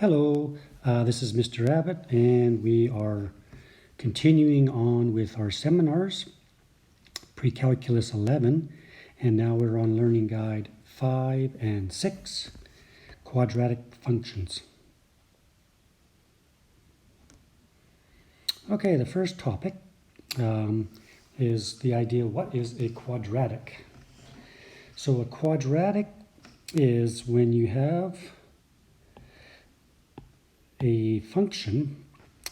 Hello, this is Mr. Abbott, and we are continuing on with our seminars, Pre-Calculus 11, and now we're on Learning Guide 5 and 6, Quadratic Functions. Okay, the first topic is the idea, what is a quadratic? So a quadratic is when you have a function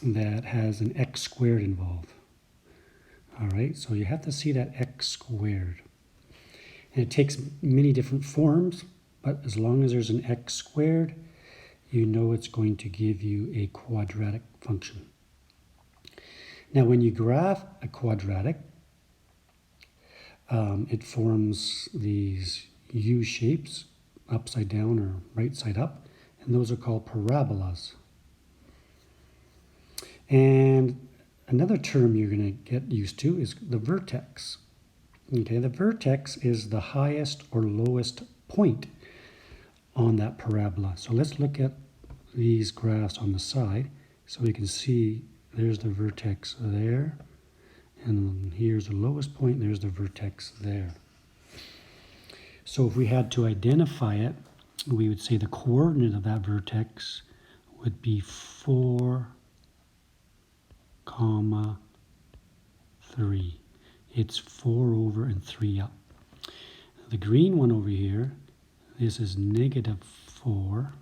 that has an x squared involved. All right, so you have to see that x squared. And it takes many different forms, but as long as there's an x squared, you know it's going to give you a quadratic function. Now, when you graph a quadratic, it forms these U shapes, upside down or right side up, and those are called parabolas. And another term you're going to get used to is the vertex. Okay, the vertex is the highest or lowest point on that parabola. So let's look at these graphs on the side so we can see there's the vertex there, and here's the lowest point, there's the vertex there. So if we had to identify it, we would say the coordinate of that vertex would be 4, 3. It's 4 over and 3 up. The green one over here, this is -4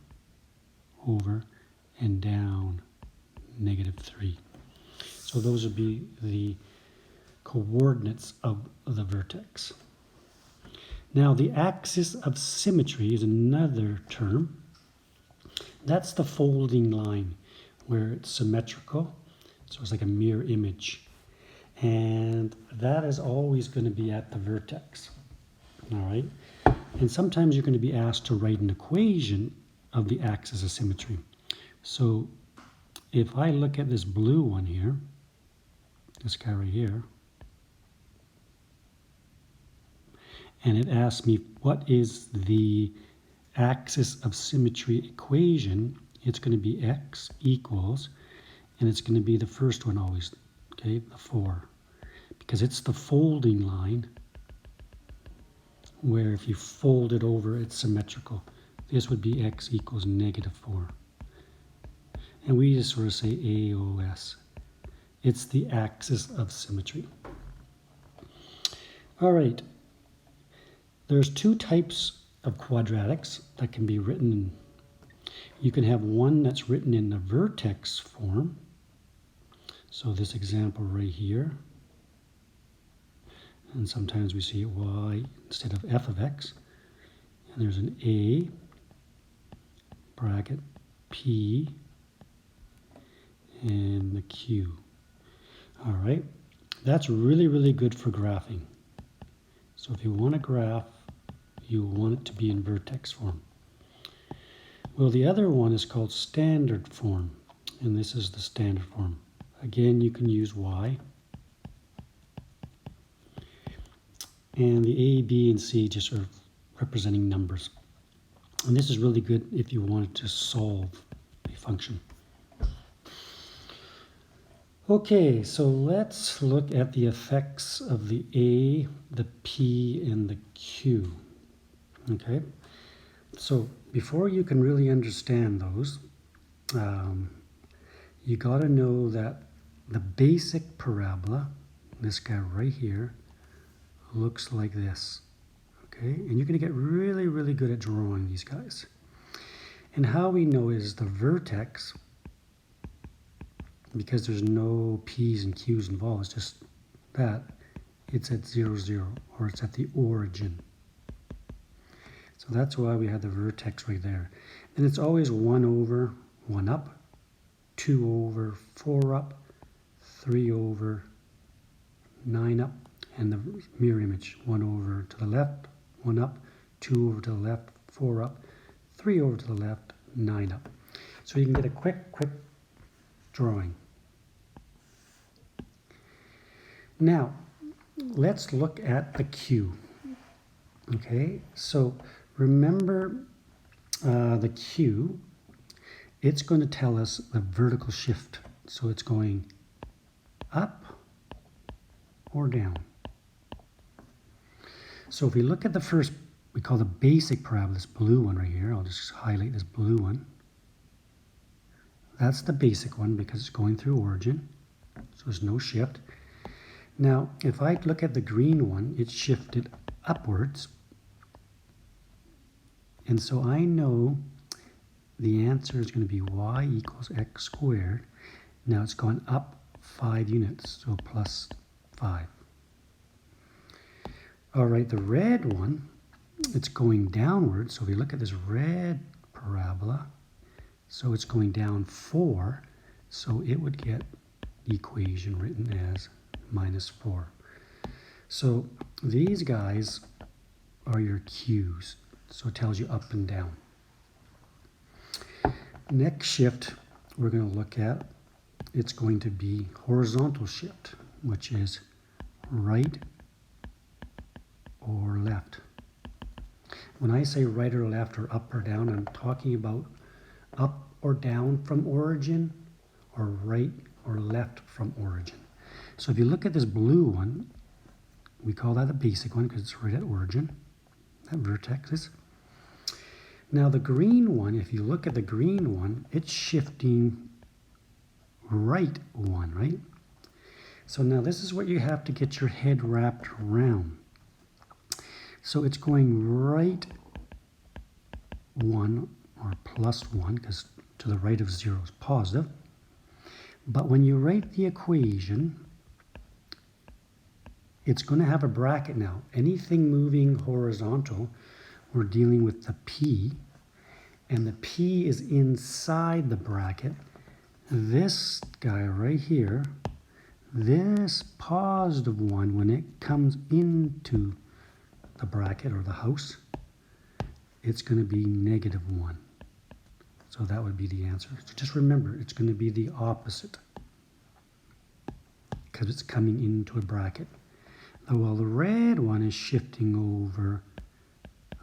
over and down -3. So those would be the coordinates of the vertex. Now the axis of symmetry is another term. That's the folding line where it's symmetrical. So it's like a mirror image. And that is always going to be at the vertex. All right. And sometimes you're going to be asked to write an equation of the axis of symmetry. So if I look at this blue one here, this guy right here, and it asks me what is the axis of symmetry equation, it's going to be x equals, and it's going to be the first one always, okay, the 4, because it's the folding line where if you fold it over, it's symmetrical. This would be x equals -4. And we just sort of say AOS. It's the axis of symmetry. All right. There's two types of quadratics that can be written in. You can have one that's written in the vertex form. So this example right here, and sometimes we see y instead of f of x, and there's an a bracket p and the q. All right, that's really good for graphing. So if you want to graph, you want it to be in vertex form. Well, the other one is called standard form, and this is the standard form. Again, you can use y. And the A, B, and C just are representing numbers. And this is really good if you wanted to solve a function. Okay, so let's look at the effects of the A, the P, and the Q. Okay, so before you can really understand those, you got to know that the basic parabola, this guy right here, looks like this. Okay, and you're going to get really good at drawing these guys. And how we know is the vertex, because there's no P's and Q's involved, it's just that, it's at 0, 0, or it's at the origin. So that's why we have the vertex right there. And it's always 1 over, 1 up, 2 over, 4 up, 3 over, 9 up, and the mirror image, 1 over to the left, 1 up, 2 over to the left, 4 up, 3 over to the left, 9 up. So you can get a quick drawing. Now, let's look at the Q. Okay, so remember the Q it's going to tell us the vertical shift. So it's going up or down. So if we look at the first, we call the basic parabola, this blue one right here. I'll just highlight this blue one. That's the basic one because it's going through origin. So there's no shift. Now, if I look at the green one, it's shifted upwards. And so I know the answer is going to be y equals x squared. Now it's gone up 5 units, so plus 5. All right, the red one, it's going downward. So if we look at this red parabola, so it's going down 4. So it would get the equation written as -4. So these guys are your Q's. So it tells you up and down. Next shift we're going to look at, it's going to be horizontal shift, which is right or left. When I say right or left or up or down, I'm talking about up or down from origin or right or left from origin. So if you look at this blue one, we call that the basic one because it's right at origin, that vertex is. Now the green one, if you look at the green one, it's shifting right 1, right? So now this is what you have to get your head wrapped around. So it's going right 1 or +1 because to the right of 0 is positive. But when you write the equation, it's going to have a bracket now. Anything moving horizontal, we're dealing with the P, and the P is inside the bracket. This guy right here, this +1, when it comes into the bracket or the house, it's going to be -1. So that would be the answer. So just remember, it's going to be the opposite because it's coming into a bracket. While the red one is shifting over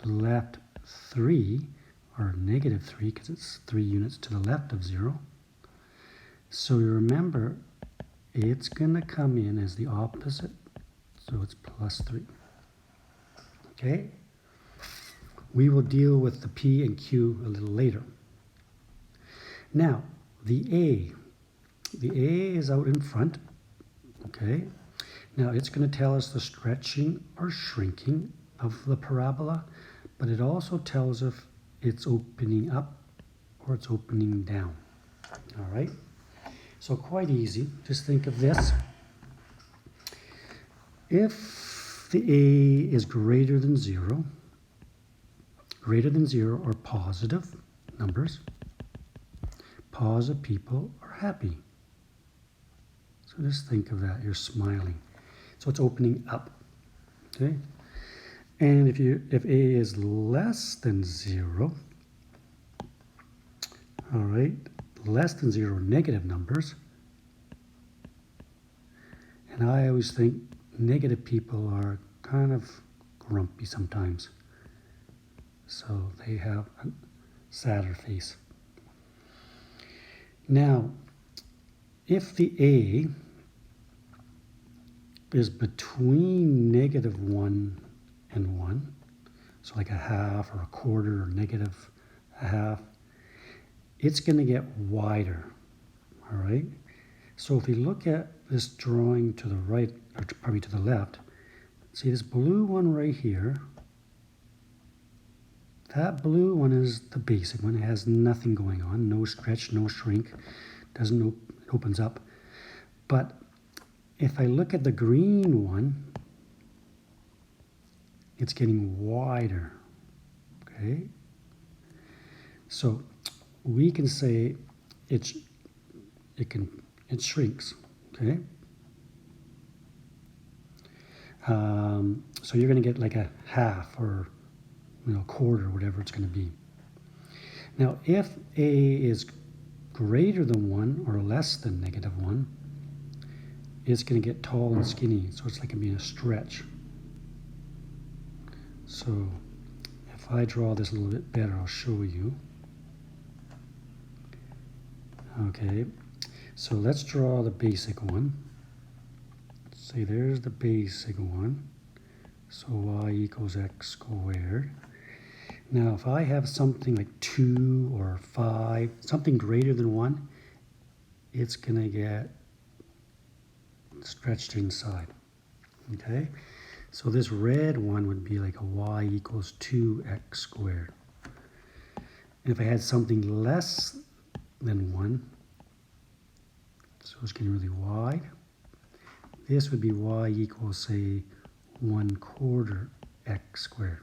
left 3 or -3 because it's 3 units to the left of 0. So you remember it's going to come in as the opposite, so it's +3. Okay? We will deal with the P and Q a little later. Now, the A. The A is out in front. Okay? Now it's going to tell us the stretching or shrinking of the parabola, but it also tells if it's opening up or it's opening down. All right? So quite easy. Just think of this. If the A is greater than 0 or positive numbers, positive people are happy. So just think of that. You're smiling. So it's opening up. Okay? And if A is less than 0, all right, less than 0 negative numbers, and I always think negative people are kind of grumpy sometimes. So they have a sadder face. Now, if the A is between -1 and 1, so like a half or a quarter or -1/2, it's going to get wider, all right? So if we look at this drawing to the right, or probably to the left, see this blue one right here, that blue one is the basic one. It has nothing going on, no stretch, no shrink, it opens up. But if I look at the green one, it's getting wider, okay? So we can say it shrinks, okay? So you're going to get like a half or quarter, whatever it's going to be. Now, if A is greater than 1 or less than -1, it's going to get tall and skinny, so it's like being a stretch. So if I draw this a little bit better, I'll show you. Okay, so let's draw the basic one. Say there's the basic one. So y equals x squared. Now if I have something like 2 or 5, something greater than 1, it's going to get stretched inside. Okay, so this red one would be like a y equals 2x squared. And if I had something less than 1, so it's getting really wide, this would be y equals, say, 1/4 x squared.